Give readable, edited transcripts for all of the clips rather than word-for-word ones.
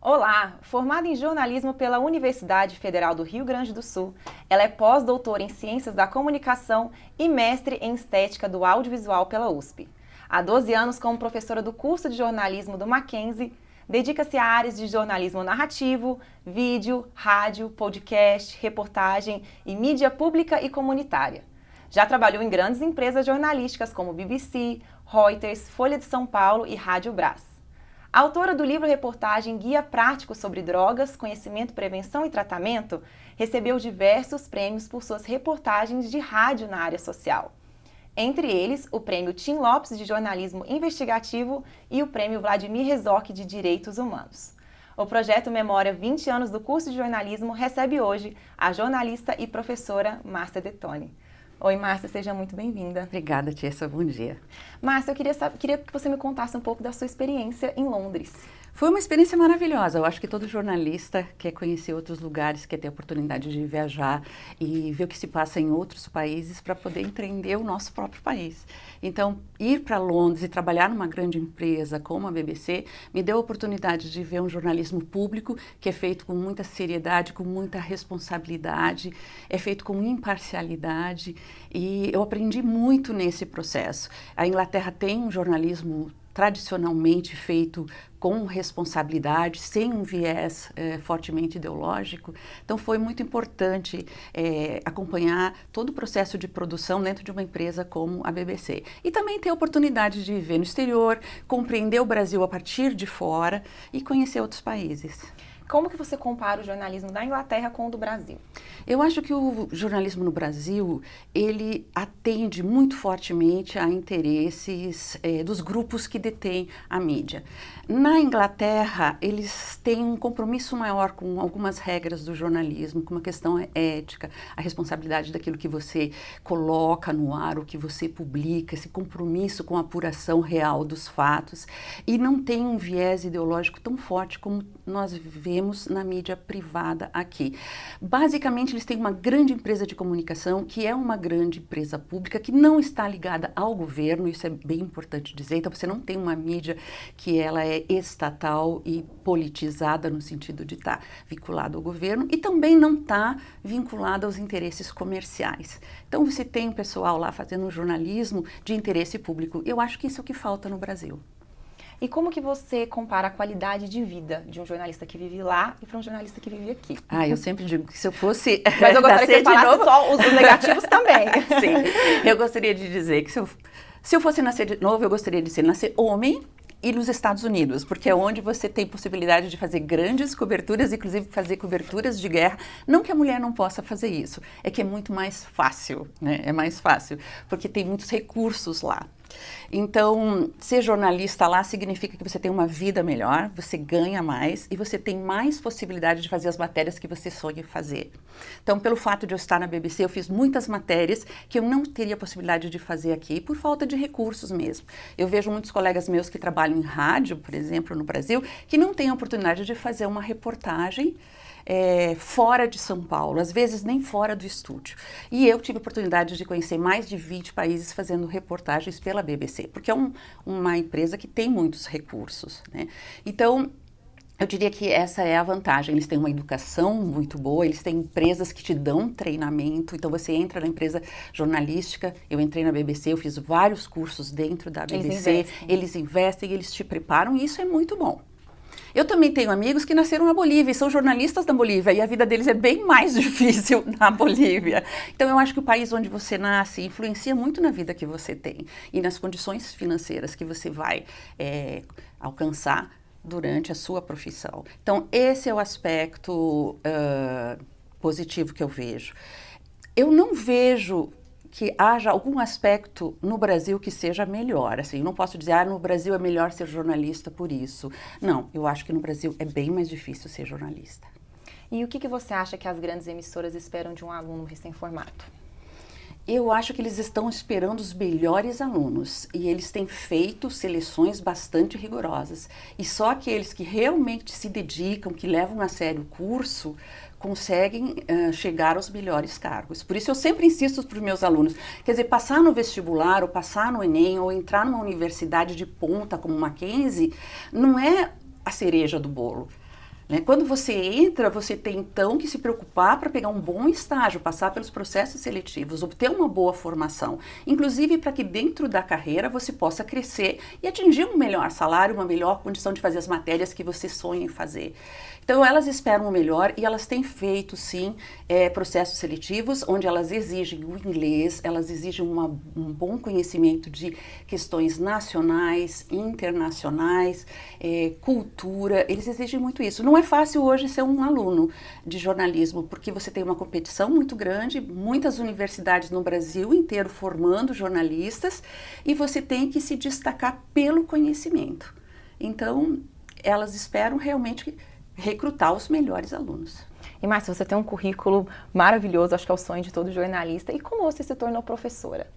Olá, formada em jornalismo pela Universidade Federal do Rio Grande do Sul, ela é pós-doutora em Ciências da Comunicação e mestre em Estética do Audiovisual pela USP. Há 12 anos, como professora do curso de jornalismo do Mackenzie, dedica-se a áreas de jornalismo narrativo, vídeo, rádio, podcast, reportagem e mídia pública e comunitária. Já trabalhou em grandes empresas jornalísticas como BBC, Reuters, Folha de São Paulo e Rádio Brás. Autora do livro-reportagem Guia Prático sobre Drogas, Conhecimento, Prevenção e Tratamento, recebeu diversos prêmios por suas reportagens de rádio na área social. Entre eles, o Prêmio Tim Lopes de Jornalismo Investigativo e o Prêmio Vladimir Herzog de Direitos Humanos. O projeto Memória 20 anos do curso de jornalismo recebe hoje a jornalista e professora Márcia Dettoni. Oi, Márcia, seja muito bem-vinda. Obrigada, Tessa, bom dia. Márcia, eu queria que você me contasse um pouco da sua experiência em Londres. Foi uma experiência maravilhosa. Eu acho que todo jornalista quer conhecer outros lugares, quer ter a oportunidade de viajar e ver o que se passa em outros países para poder empreender o nosso próprio país. Então, ir para Londres e trabalhar numa grande empresa como a BBC me deu a oportunidade de ver um jornalismo público que é feito com muita seriedade, com muita responsabilidade, é feito com imparcialidade e eu aprendi muito nesse processo. A Inglaterra tem um jornalismo tradicionalmente feito com responsabilidade, sem um viés fortemente ideológico. Então foi muito importante acompanhar todo o processo de produção dentro de uma empresa como a BBC. E também ter a oportunidade de viver no exterior, compreender o Brasil a partir de fora e conhecer outros países. Como que você compara o jornalismo da Inglaterra com o do Brasil? Eu acho que o jornalismo no Brasil, ele atende muito fortemente a interesses dos grupos que detêm a mídia. Na Inglaterra, eles têm um compromisso maior com algumas regras do jornalismo, com uma questão ética, a responsabilidade daquilo que você coloca no ar, o que você publica, esse compromisso com a apuração real dos fatos, e não tem um viés ideológico tão forte como nós vemos na mídia privada aqui. Basicamente, eles têm uma grande empresa de comunicação, que é uma grande empresa pública, que não está ligada ao governo, isso é bem importante dizer. Então, você não tem uma mídia que ela é estatal e politizada no sentido de estar vinculada ao governo, e também não está vinculada aos interesses comerciais. Então, você tem um pessoal lá fazendo um jornalismo de interesse público. Eu acho que isso é o que falta no Brasil. E como que você compara a qualidade de vida de um jornalista que vive lá e para um jornalista que vive aqui? Eu sempre digo que se eu fosse Mas eu gostaria que você falasse só os negativos também. Sim, eu gostaria de dizer que se eu fosse nascer de novo, eu gostaria de nascer homem e nos Estados Unidos, porque é onde você tem possibilidade de fazer grandes coberturas, inclusive fazer coberturas de guerra. Não que a mulher não possa fazer isso, é que é muito mais fácil, né? É mais fácil, porque tem muitos recursos lá. Então, ser jornalista lá significa que você tem uma vida melhor, você ganha mais e você tem mais possibilidade de fazer as matérias que você sonha fazer. Então, pelo fato de eu estar na BBC, eu fiz muitas matérias que eu não teria possibilidade de fazer aqui por falta de recursos mesmo. Eu vejo muitos colegas meus que trabalham em rádio, por exemplo, no Brasil, que não têm a oportunidade de fazer uma reportagem fora de São Paulo, às vezes nem fora do estúdio. E eu tive a oportunidade de conhecer mais de 20 países fazendo reportagens pela BBC, porque é uma empresa que tem muitos recursos, né? Então, eu diria que essa é a vantagem. Eles têm uma educação muito boa, eles têm empresas que te dão treinamento. Então, você entra na empresa jornalística, eu entrei na BBC, eu fiz vários cursos dentro da BBC, eles investem, eles te preparam e isso é muito bom. Eu também tenho amigos que nasceram na Bolívia e são jornalistas da Bolívia e a vida deles é bem mais difícil na Bolívia. Então eu acho que o país onde você nasce influencia muito na vida que você tem e nas condições financeiras que você vai alcançar durante a sua profissão. Então esse é o aspecto positivo que eu vejo. Eu não vejo que haja algum aspecto no Brasil que seja melhor, assim, não posso dizer, no Brasil é melhor ser jornalista por isso. Não, eu acho que no Brasil é bem mais difícil ser jornalista. E o que você acha que as grandes emissoras esperam de um aluno recém-formado? Eu acho que eles estão esperando os melhores alunos e eles têm feito seleções bastante rigorosas. E só aqueles que realmente se dedicam, que levam a sério o curso, conseguem chegar aos melhores cargos. Por isso eu sempre insisto para os meus alunos, quer dizer, passar no vestibular, ou passar no Enem, ou entrar numa universidade de ponta como Mackenzie, não é a cereja do bolo. né? Quando você entra, você tem então que se preocupar para pegar um bom estágio, passar pelos processos seletivos, obter uma boa formação, inclusive para que dentro da carreira você possa crescer e atingir um melhor salário, uma melhor condição de fazer as matérias que você sonha em fazer. Então elas esperam o melhor e elas têm feito sim processos seletivos onde elas exigem o inglês, elas exigem um bom conhecimento de questões nacionais, internacionais, cultura, eles exigem muito isso. Não é fácil hoje ser um aluno de jornalismo, porque você tem uma competição muito grande, muitas universidades no Brasil inteiro formando jornalistas, e você tem que se destacar pelo conhecimento. Então, elas esperam realmente recrutar os melhores alunos. E Márcia, você tem um currículo maravilhoso, acho que é o sonho de todo jornalista. E como você se tornou professora?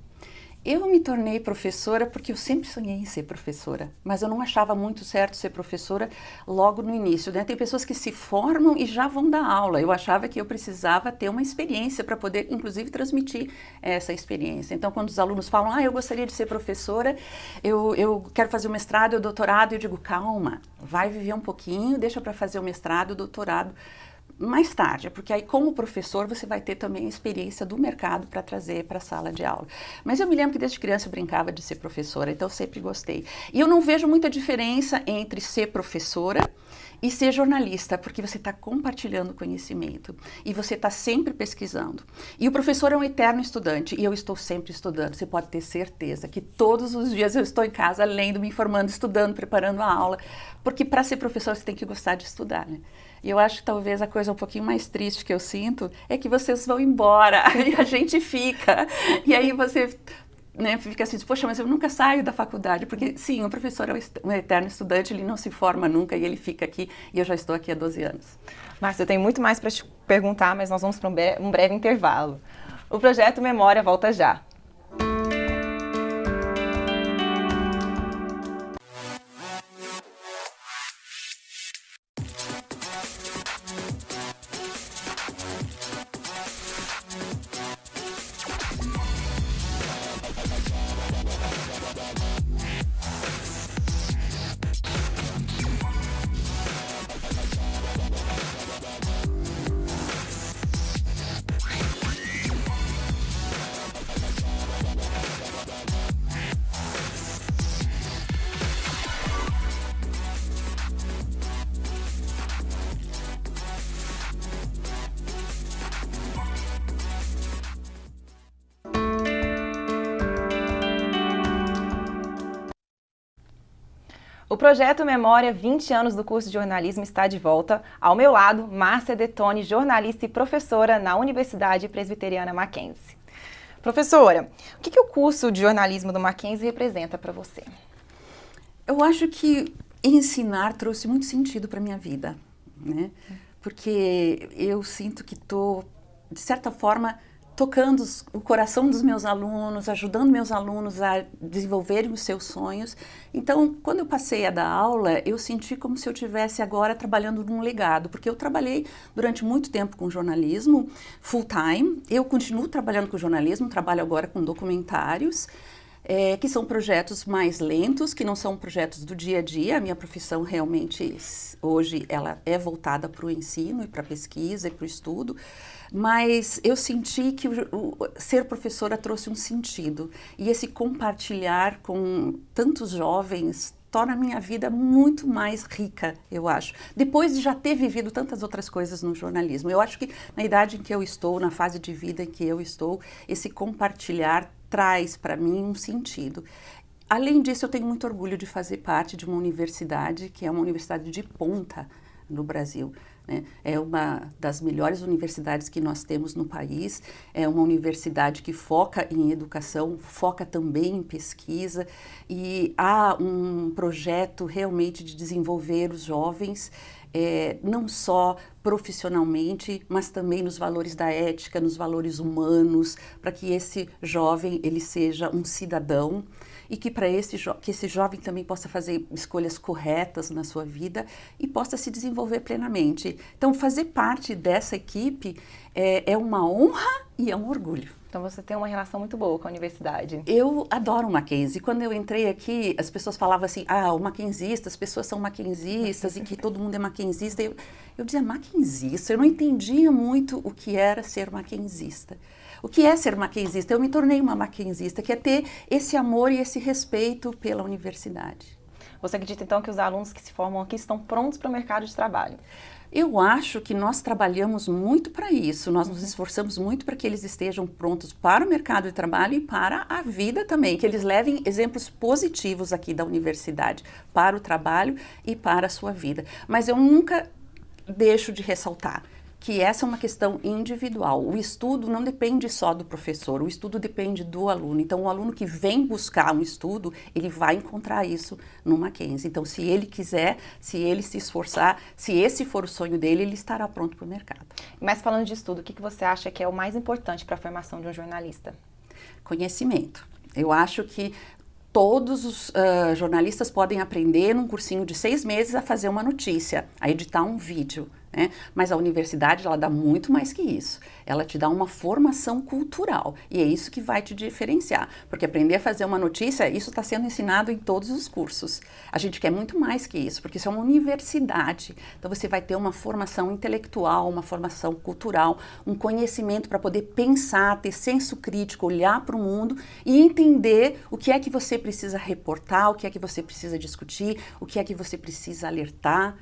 Eu me tornei professora porque eu sempre sonhei em ser professora, mas eu não achava muito certo ser professora logo no início, né? Tem pessoas que se formam e já vão dar aula. Eu achava que eu precisava ter uma experiência para poder, inclusive, transmitir essa experiência. Então, quando os alunos falam, eu gostaria de ser professora, eu quero fazer o mestrado e o doutorado, eu digo, calma, vai viver um pouquinho, deixa para fazer o mestrado e o doutorado mais tarde, porque aí como professor você vai ter também a experiência do mercado para trazer para a sala de aula. Mas eu me lembro que desde criança eu brincava de ser professora, então eu sempre gostei. E eu não vejo muita diferença entre ser professora e ser jornalista, porque você está compartilhando conhecimento e você está sempre pesquisando. E o professor é um eterno estudante e eu estou sempre estudando. Você pode ter certeza que todos os dias eu estou em casa lendo, me informando, estudando, preparando a aula, porque para ser professor você tem que gostar de estudar, né? E eu acho que talvez a coisa um pouquinho mais triste que eu sinto é que vocês vão embora e a gente fica. E aí você, né, fica assim, poxa, mas eu nunca saio da faculdade. Porque sim, o professor é um eterno estudante, ele não se forma nunca e ele fica aqui. E eu já estou aqui há 12 anos. Márcia, eu tenho muito mais para te perguntar, mas nós vamos para um breve intervalo. O projeto Memória volta já. O projeto Memória 20 anos do curso de jornalismo está de volta. Ao meu lado, Márcia Detoni, jornalista e professora na Universidade Presbiteriana Mackenzie. Professora, o que o curso de jornalismo do Mackenzie representa para você? Eu acho que ensinar trouxe muito sentido para a minha vida, né? Porque eu sinto que estou, de certa forma, tocando o coração dos meus alunos, ajudando meus alunos a desenvolverem os seus sonhos. Então, quando eu passei a dar aula, eu senti como se eu estivesse agora trabalhando num legado, porque eu trabalhei durante muito tempo com jornalismo, full time. Eu continuo trabalhando com jornalismo, trabalho agora com documentários, que são projetos mais lentos, que não são projetos do dia a dia. A minha profissão realmente, hoje, ela é voltada para o ensino e para a pesquisa e para o estudo, mas eu senti que ser professora trouxe um sentido, e esse compartilhar com tantos jovens torna a minha vida muito mais rica, eu acho, depois de já ter vivido tantas outras coisas no jornalismo. Eu acho que na idade em que eu estou, na fase de vida em que eu estou, esse compartilhar traz para mim um sentido. Além disso, eu tenho muito orgulho de fazer parte de uma universidade que é uma universidade de ponta no Brasil, né? É uma das melhores universidades que nós temos no país, é uma universidade que foca em educação, foca também em pesquisa, e há um projeto realmente de desenvolver os jovens, não só profissionalmente, mas também nos valores da ética, nos valores humanos, para que esse jovem ele seja um cidadão e que que esse jovem também possa fazer escolhas corretas na sua vida e possa se desenvolver plenamente. Então, fazer parte dessa equipe é uma honra e é um orgulho. Então você tem uma relação muito boa com a universidade. Eu adoro o Mackenzie. Quando eu entrei aqui, as pessoas falavam assim, o mackenzista, as pessoas são mackenzistas e que todo mundo é mackenzista. Eu dizia, mackenzista? Eu não entendia muito o que era ser mackenzista. O que é ser mackenzista? Eu me tornei uma mackenzista, que é ter esse amor e esse respeito pela universidade. Você acredita, então, que os alunos que se formam aqui estão prontos para o mercado de trabalho? Eu acho que nós trabalhamos muito para isso, nós nos esforçamos muito para que eles estejam prontos para o mercado de trabalho e para a vida também, que eles levem exemplos positivos aqui da universidade para o trabalho e para a sua vida. Mas eu nunca deixo de ressaltar que essa é uma questão individual. O estudo não depende só do professor, o estudo depende do aluno. Então, o aluno que vem buscar um estudo, ele vai encontrar isso no Mackenzie. Então, se ele quiser, se ele se esforçar, se esse for o sonho dele, ele estará pronto para o mercado. Mas falando de estudo, o que você acha que é o mais importante para a formação de um jornalista? Conhecimento. Eu acho que todos os jornalistas podem aprender num cursinho de 6 meses a fazer uma notícia, a editar um vídeo. Né? Mas a universidade, ela dá muito mais que isso. Ela te dá uma formação cultural e é isso que vai te diferenciar, porque aprender a fazer uma notícia, isso está sendo ensinado em todos os cursos. A gente quer muito mais que isso, porque isso é uma universidade. Então você vai ter uma formação intelectual, uma formação cultural, um conhecimento para poder pensar, ter senso crítico, olhar para o mundo e entender o que é que você precisa reportar, o que é que você precisa discutir, o que é que você precisa alertar.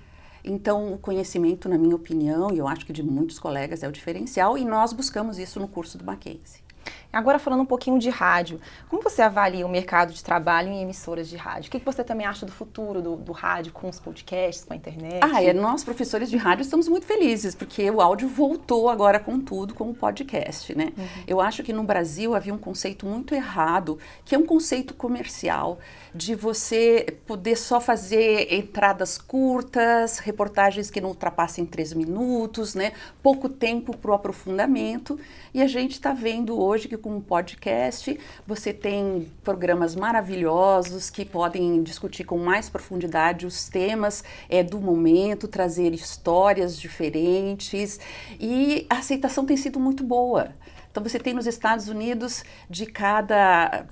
Então, o conhecimento, na minha opinião, e eu acho que de muitos colegas, é o diferencial, e nós buscamos isso no curso do Mackenzie. Agora, falando um pouquinho de rádio, como você avalia o mercado de trabalho em emissoras de rádio? O que você também acha do futuro do rádio com os podcasts, com a internet? Nós, professores de rádio, estamos muito felizes, porque o áudio voltou agora com tudo, com o podcast, né? Eu acho que no Brasil havia um conceito muito errado, que é um conceito comercial, de você poder só fazer entradas curtas, reportagens que não ultrapassem 3 minutos, né? Pouco tempo para o aprofundamento, e a gente está vendo hoje que com o podcast você tem programas maravilhosos que podem discutir com mais profundidade os temas do momento, trazer histórias diferentes, e a aceitação tem sido muito boa. Então você tem nos Estados Unidos, de cada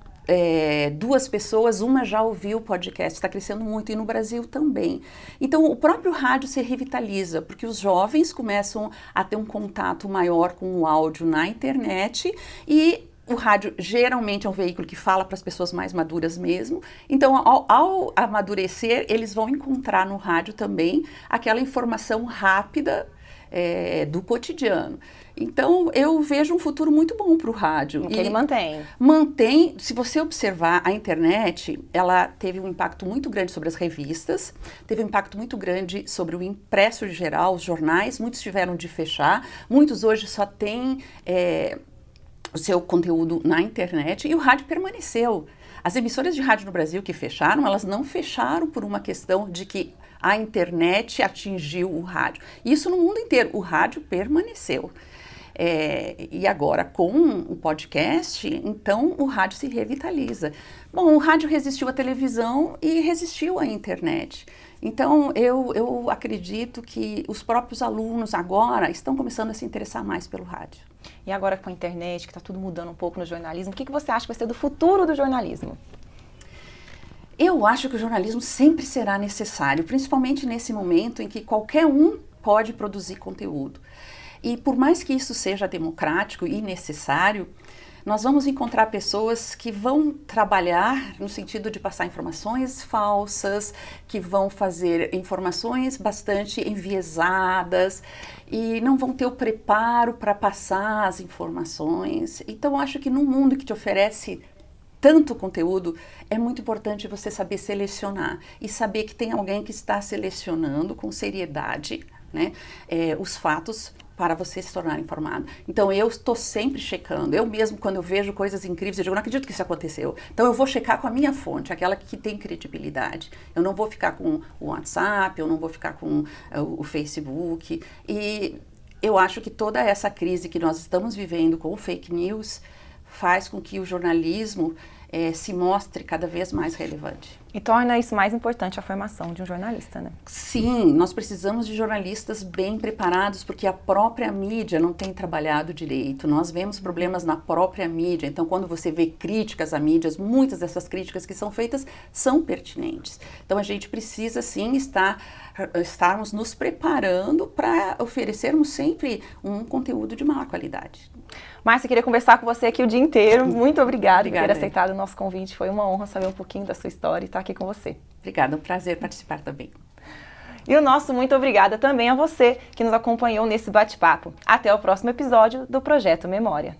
2 pessoas, uma já ouviu o podcast, está crescendo muito, e no Brasil também. Então, o próprio rádio se revitaliza, porque os jovens começam a ter um contato maior com o áudio na internet, e o rádio geralmente é um veículo que fala para as pessoas mais maduras mesmo. Então, ao amadurecer, eles vão encontrar no rádio também aquela informação rápida do cotidiano. Então, eu vejo um futuro muito bom para o rádio. Que ele mantém. Mantém. Se você observar, a internet, ela teve um impacto muito grande sobre as revistas, teve um impacto muito grande sobre o impresso em geral, os jornais, muitos tiveram de fechar, muitos hoje só têm o seu conteúdo na internet, e o rádio permaneceu. As emissoras de rádio no Brasil que fecharam, elas não fecharam por uma questão de que a internet atingiu o rádio. Isso no mundo inteiro, o rádio permaneceu. E agora, com o podcast, então o rádio se revitaliza. Bom, o rádio resistiu à televisão e resistiu à internet. Então, eu acredito que os próprios alunos agora estão começando a se interessar mais pelo rádio. E agora com a internet, que está tudo mudando um pouco no jornalismo, o que você acha que vai ser do futuro do jornalismo? Eu acho que o jornalismo sempre será necessário, principalmente nesse momento em que qualquer um pode produzir conteúdo. E por mais que isso seja democrático e necessário, nós vamos encontrar pessoas que vão trabalhar no sentido de passar informações falsas, que vão fazer informações bastante enviesadas e não vão ter o preparo para passar as informações. Então, acho que num mundo que te oferece tanto conteúdo, é muito importante você saber selecionar e saber que tem alguém que está selecionando com seriedade, né, os fatos para você se tornar informado. Então, eu estou sempre checando. Eu mesmo, quando eu vejo coisas incríveis, eu digo, não acredito que isso aconteceu. Então, eu vou checar com a minha fonte, aquela que tem credibilidade. Eu não vou ficar com o WhatsApp, eu não vou ficar com o Facebook. E eu acho que toda essa crise que nós estamos vivendo com o fake news faz com que o jornalismo se mostre cada vez mais relevante. E torna isso mais importante, a formação de um jornalista, né? Sim, nós precisamos de jornalistas bem preparados, porque a própria mídia não tem trabalhado direito. Nós vemos problemas na própria mídia. Então, quando você vê críticas a mídias, muitas dessas críticas que são feitas são pertinentes. Então, a gente precisa, sim, estarmos nos preparando para oferecermos sempre um conteúdo de maior qualidade. Márcia, queria conversar com você aqui o dia inteiro. Muito obrigada por ter Obrigada. aceitado o nosso convite. Foi uma honra saber um pouquinho da sua história e estar aqui com você. Obrigada, é um prazer participar também. E o nosso muito obrigada também a você que nos acompanhou nesse bate-papo. Até o próximo episódio do Projeto Memória.